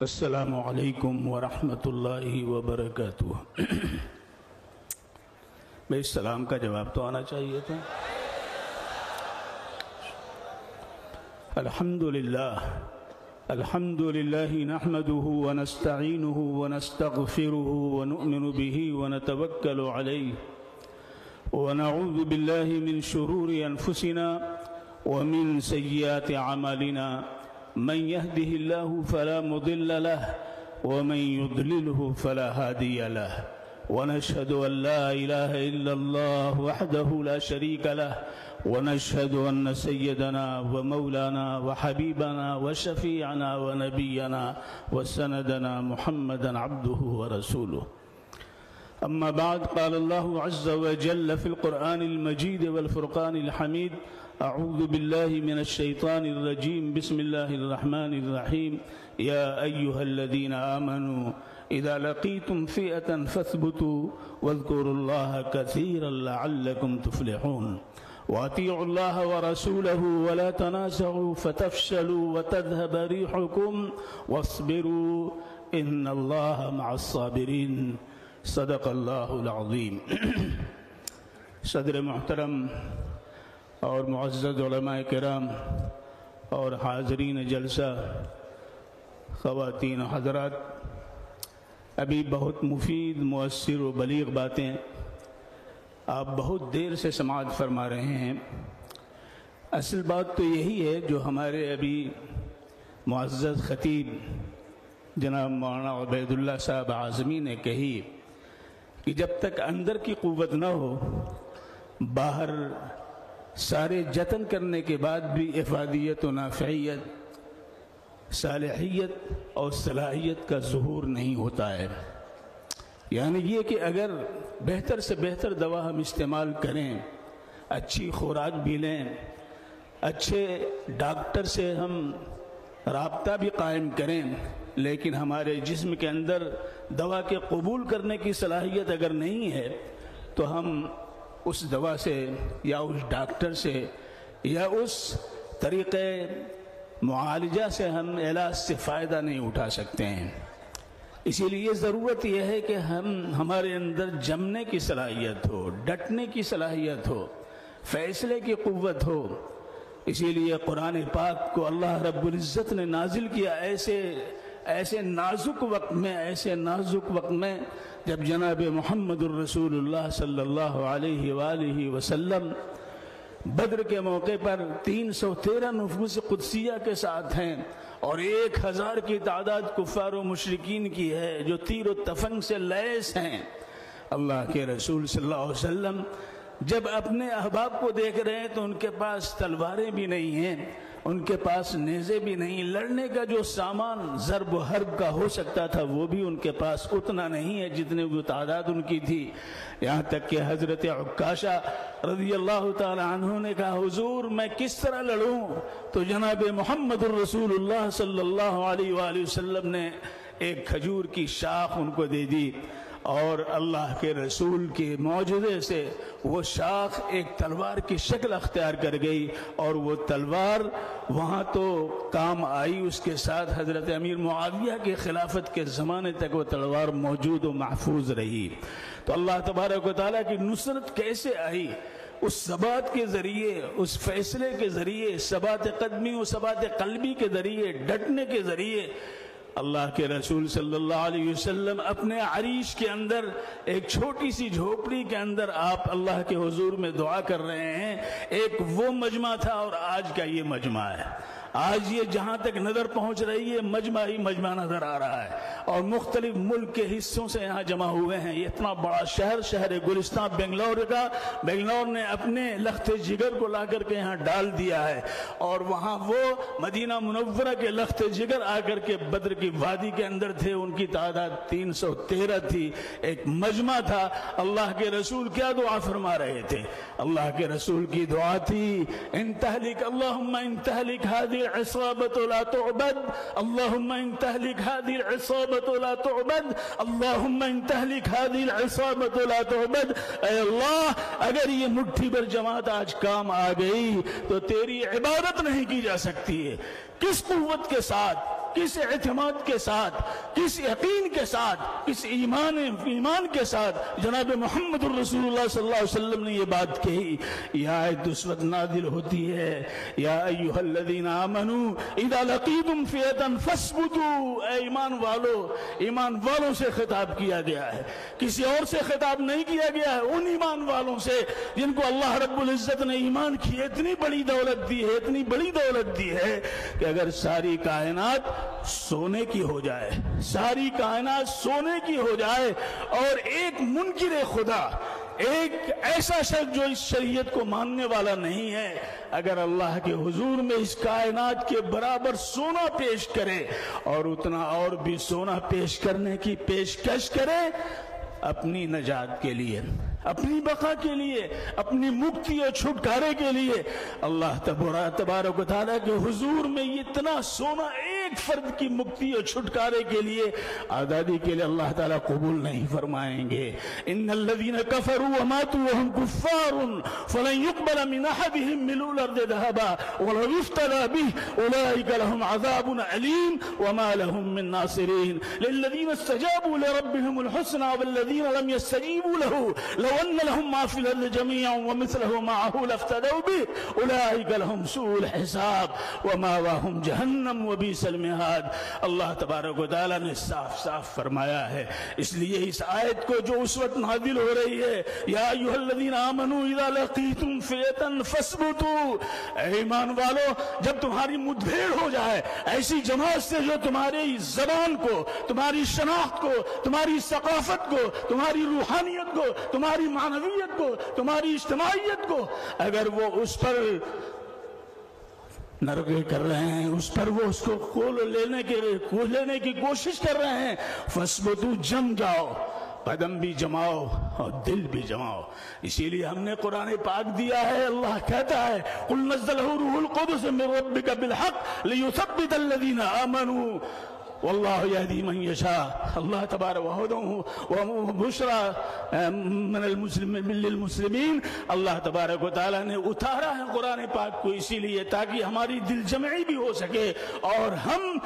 السلام علیکم ورحمۃ اللہ وبرکاتہ۔ بھائی سلام کا جواب تو آنا چاہیے تھا۔ الحمد للہ نحمده ونستعینه ونستغفره ونؤمن به ونتوکل علیہ ونعوذ باللہ من شرور انفسنا ومن سیئات اعمالنا من يهده الله فلا مضل له ومن يضلله فلا هادي له ونشهد أن لا إله إلا الله وحده لا شريك له ونشهد أن سيدنا ومولانا وحبيبنا وشفيعنا ونبينا وسندنا محمدا عبده ورسوله. أما بعد، قال الله عز وجل في القرآن المجيد والفرقان الحميد: أعوذ بالله من الشيطان الرجيم، بسم الله الرحمن الرحيم. يا أيها الذين آمنوا إذا لقيتم فئة فاثبتوا واذكروا الله كثيرا لعلكم تفلحون. وأطيعوا الله ورسوله ولا تنازعوا فتفشلوا وتذهب ريحكم واصبروا إن الله مع الصابرين. صدق اللہ العظیم. صدر محترم اور معزز علماء کرام اور حاضرین جلسہ، خواتین و حضرات، ابھی بہت مفید، مؤثر و بلیغ باتیں آپ بہت دیر سے سماعت فرما رہے ہیں. اصل بات تو یہی ہے جو ہمارے ابھی معزز خطیب جناب مولانا عبید اللہ صاحب اعظمی نے کہی کہ جب تک اندر کی قوت نہ ہو، باہر سارے جتن کرنے کے بعد بھی افادیت و نافعیت، صالحیت اور صلاحیت کا ظہور نہیں ہوتا ہے. یعنی یہ کہ اگر بہتر سے بہتر دوا ہم استعمال کریں، اچھی خوراک بھی لیں، اچھے ڈاکٹر سے ہم رابطہ بھی قائم کریں، لیکن ہمارے جسم کے اندر دوا کے قبول کرنے کی صلاحیت اگر نہیں ہے تو ہم اس دوا سے یا اس ڈاکٹر سے یا اس طریقے معالجہ سے ہم علاج سے فائدہ نہیں اٹھا سکتے ہیں. اسی لیے ضرورت یہ ہے کہ ہمارے اندر جمنے کی صلاحیت ہو، ڈٹنے کی صلاحیت ہو، فیصلے کی قوت ہو. اسی لیے قرآن پاک کو اللہ رب العزت نے نازل کیا ایسے نازک وقت میں جب جناب محمد الرسول اللہ صلی اللہ علیہ وآلہ وسلم بدر کے موقع پر 313 نفوس قدسیہ کے ساتھ ہیں اور 1000 کی تعداد کفار و مشرکین کی ہے جو تیر و تفنگ سے لیس ہیں. اللہ کے رسول صلی اللہ علیہ وسلم جب اپنے احباب کو دیکھ رہے ہیں تو ان کے پاس تلواریں بھی نہیں ہیں، ان کے پاس نیزے بھی نہیں، لڑنے کا جو سامان ضرب و حرب کا ہو سکتا تھا وہ بھی ان کے پاس اتنا نہیں ہے جتنے وہ تعداد ان کی تھی. یہاں تک کہ حضرت عکاشہ رضی اللہ تعالی عنہ نے کہا: حضور میں کس طرح لڑوں؟ تو جناب محمد الرسول اللہ صلی اللہ علیہ وآلہ وسلم نے ایک کھجور کی شاخ ان کو دے دی اور اللہ کے رسول کے معجزے سے وہ شاخ ایک تلوار کی شکل اختیار کر گئی اور وہ تلوار وہاں تو کام آئی، اس کے ساتھ حضرت امیر معاویہ کے خلافت کے زمانے تک وہ تلوار موجود و محفوظ رہی. تو اللہ تبارک و تعالیٰ کی نصرت کیسے آئی؟ اس ثبات کے ذریعے، اس فیصلے کے ذریعے، ثبات قدمی و ثبات قلبی کے ذریعے، ڈٹنے کے ذریعے. اللہ کے رسول صلی اللہ علیہ وسلم اپنے عریش کے اندر ایک چھوٹی سی جھوپڑی کے اندر آپ اللہ کے حضور میں دعا کر رہے ہیں. ایک وہ مجمع تھا اور آج کا یہ مجمع ہے. آج یہ جہاں تک نظر پہنچ رہی ہے مجمع ہی مجمع نظر آ رہا ہے اور مختلف ملک کے حصوں سے یہاں جمع ہوئے ہیں. یہ اتنا بڑا شہر گلستان بنگلور کا، بنگلور نے اپنے لخت جگر کو لا کر کے یہاں ڈال دیا ہے اور وہاں وہ مدینہ منورہ کے لخت جگر آ کر کے بدر کی وادی کے اندر تھے. ان کی تعداد 313 تھی. ایک مجمع تھا. اللہ کے رسول کیا دعا فرما رہے تھے؟ اللہ کے رسول کی دعا تھی: ان تہلک اللہم ان تہلک هذه العصابة لا تعبد، اللهم ان تهلك هذه العصابة لا تعبد، اللهم ان تهلك هذه العصابة لا تعبد. اے اللہ، اگر یہ مٹھی بھر جماعت آج کام آ گئی تو تیری عبادت نہیں کی جا سکتی ہے. کس قوت کے ساتھ، کس اعتماد کے ساتھ، کس یقین کے ساتھ، کس ایمان کے ساتھ جناب محمد الرسول اللہ صلی اللہ علیہ وسلم نے یہ بات کہی. یہ آیت اس وقت نازل ہوتی ہے، یا ایھا الذین آمنوا اذا لقیتم فئۃ فاثبتوا. اے ایمان والوں سے خطاب کیا گیا ہے، کسی اور سے خطاب نہیں کیا گیا ہے. ان ایمان والوں سے جن کو اللہ رب العزت نے ایمان کی اتنی بڑی دولت دی ہے، اتنی بڑی دولت دی ہے کہ اگر ساری کائنات سونے کی ہو جائے، ساری کائنات سونے کی ہو جائے، اور ایک منکر خدا، ایک ایسا شخص جو اس شریعت کو ماننے والا نہیں ہے، اگر اللہ کے حضور میں اس کائنات کے برابر سونا پیش کرے اور اتنا اور بھی سونا پیش کرنے کی پیشکش کرے اپنی نجات کے لیے، اپنی بقا کے لیے، اپنی مکتی اور چھٹکارے کے لیے، اللہ تبارک و تعالیٰ کے حضور میں اتنا سونا ایک فرد کی مکتی اور چھٹکارے کے لیے، آزادی کے لیے اللہ تعالیٰ قبول نہیں فرمائیں گے. ان الذین کفروا وماتوا وهم کفار فلن يقبل من احدهم ملء الارض ذهبا ولو افتدى به اولئک لهم عذاب علیم وما لهم من ناصرین. للذین استجابوا لربهم الحسنى والذین لم يستجیبوا له لو ان لهم ما في الارض جميعا ومثله معه لافتدوا به اولئک لهم سوء الحساب ومأواهم جہنم وبئس المہاد. اللہ تبارک و تعالیٰ نے صاف صاف فرمایا ہے. اس لیے اس آیت کو جو اس وقت نازل ہو رہی ہے، یا ایھا الذین آمنوا اذا لقیتم فئۃ فاثبتوا، اے ایمان والو جب تمہاری مدبھیڑ ہو جائے ایسی جماعت سے جو تمہاری زبان کو، تمہاری شناخت کو، تمہاری ثقافت کو، تمہاری روحانیت کو، تمہاری معنویت کو، تمہاری اجتماعیت کو، اگر وہ اس پر نرغے کر رہے ہیں، اس پر وہ اس کو کھول لینے کی کوشش کر رہے ہیں، فاثبتوا، جم جاؤ، قدم بھی جماؤ اور دل بھی جماؤ. اسی لیے ہم نے قرآن پاک دیا ہے. اللہ کہتا ہے قل نزلہ روح القدس من ربک بالحق لیثبت الذین آمنوا واللہ یہدی من یشاء. اللہ تبارک وبشرى من للمسلمین. اللہ تبارک و تعالیٰ نے اتارا ہے قرآن پاک کو اسی لیے تاکہ ہماری دل جمعی بھی ہو سکے اور ہم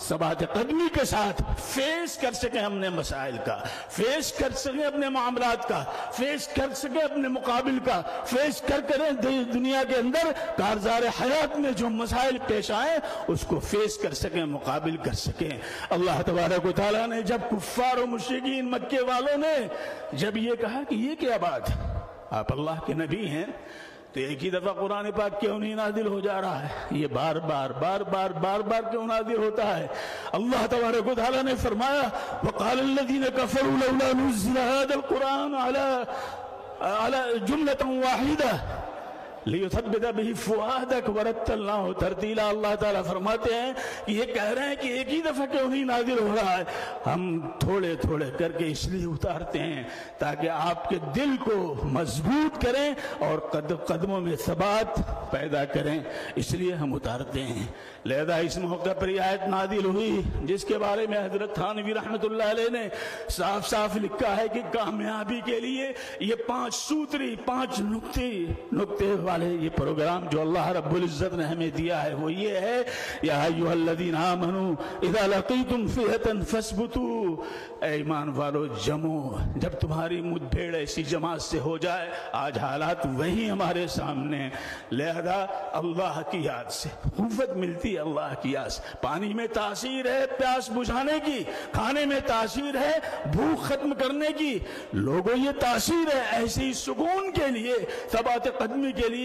ثبات قدمی کے ساتھ فیس کر سکیں اپنے مسائل کا، فیس کر سکیں اپنے معاملات کا، فیس کر سکیں اپنے مقابل کا، فیس کریں دنیا کے اندر کارزار حیات میں جو مسائل پیش آئیں اس کو فیس کر سکیں، مقابل کر سکیں. اللہ تبارک و تعالیٰ نے جب کفار و مشرکین مکے والوں نے جب یہ کہا کہ یہ کیا بات، آپ اللہ کے نبی ہیں، تو ایک ہی دفعہ قرآن پاک کیوں نہیں نازل ہو جا رہا ہے؟ یہ بار بار کیوں نازل ہوتا ہے؟ اللہ تبارک و تعالیٰ نے فرمایا وقال الذین کفروا لولا نزل هذا القرآن على جملة واحدة لیثبت به فؤادک ورتلناہ ترتیلا. اللہ تعالیٰ فرماتے ہیں کہ یہ کہہ رہے ہیں کہ ایک ہی دفعہ کیوں نہیں نازل ہو رہا ہے؟ ہم تھوڑے تھوڑے کر کے اس لیے اتارتے ہیں تاکہ آپ کے دل کو مضبوط کریں اور قدموں میں ثبات پیدا کریں، اس لیے ہم اتارتے ہیں. لہذا اس موقع پر یہ آیت نازل ہوئی جس کے بارے میں حضرت تھانوی رحمۃ اللہ علیہ نے صاف صاف لکھا ہے کہ کامیابی کے لیے یہ 5 سوتری 5 نقطے والے یہ پروگرام جو اللہ رب العزت نے ہمیں دیا ہے وہ یہ ہے، یا ایھا الذین آمنوا اذا لقیتم فئۃ فاثبتوا. اے ایمان والو جمو، جب تمہاری مدبھیڑ ایسی جماعت سے ہو جائے، آج حالات وہی ہمارے سامنے. لہذا اللہ کی یاد سے قوت ملتی ہے، اللہ کی یاد سے. پانی میں تاثیر ہے پیاس بجھانے کی، کھانے میں تاثیر ہے بھوک ختم کرنے کی، لوگوں یہ تاثیر ہے ایسی سکون کے لیے، ثبات قدمی کے لیے،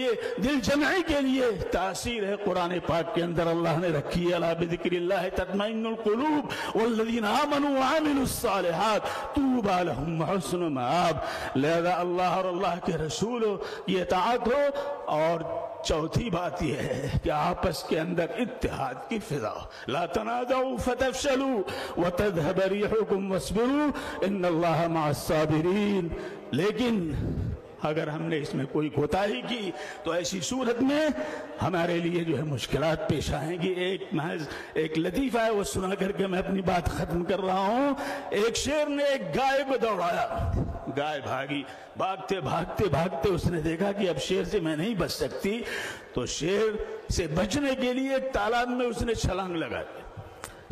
دل جمعی کے لیے تاثیر ہے قرآن پاک کے اندر اللہ نے رکھی ہے. الا بذکر اللہ تطمئن القلوب والذین آمنوا وعملوا الصالحات طوبی لهم وحسن مآب. لہذا اللہ اور اللہ کے رسول یہ اطاعت ہو. اور چوتھی بات یہ ہے کہ آپس کے اندر اتحاد کی فضا ہو. لا تنازعوا فتفشلوا وتذهب ريحكم واصبروا ان اللہ مع الصابرین. لیکن اگر ہم نے اس میں کوئی کوتاہی کی تو ایسی صورت میں ہمارے لیے جو ہے مشکلات پیش آئیں گی. ایک لطیفہ ہے وہ سنا کر کے میں اپنی بات ختم کر رہا ہوں. ایک شیر نے ایک گائے کو دوڑایا، گائے بھاگی، بھاگتے اس نے دیکھا کہ اب شیر سے میں نہیں بچ سکتی، تو شیر سے بچنے کے لیے ایک تالاب میں اس نے چھلانگ لگا دی.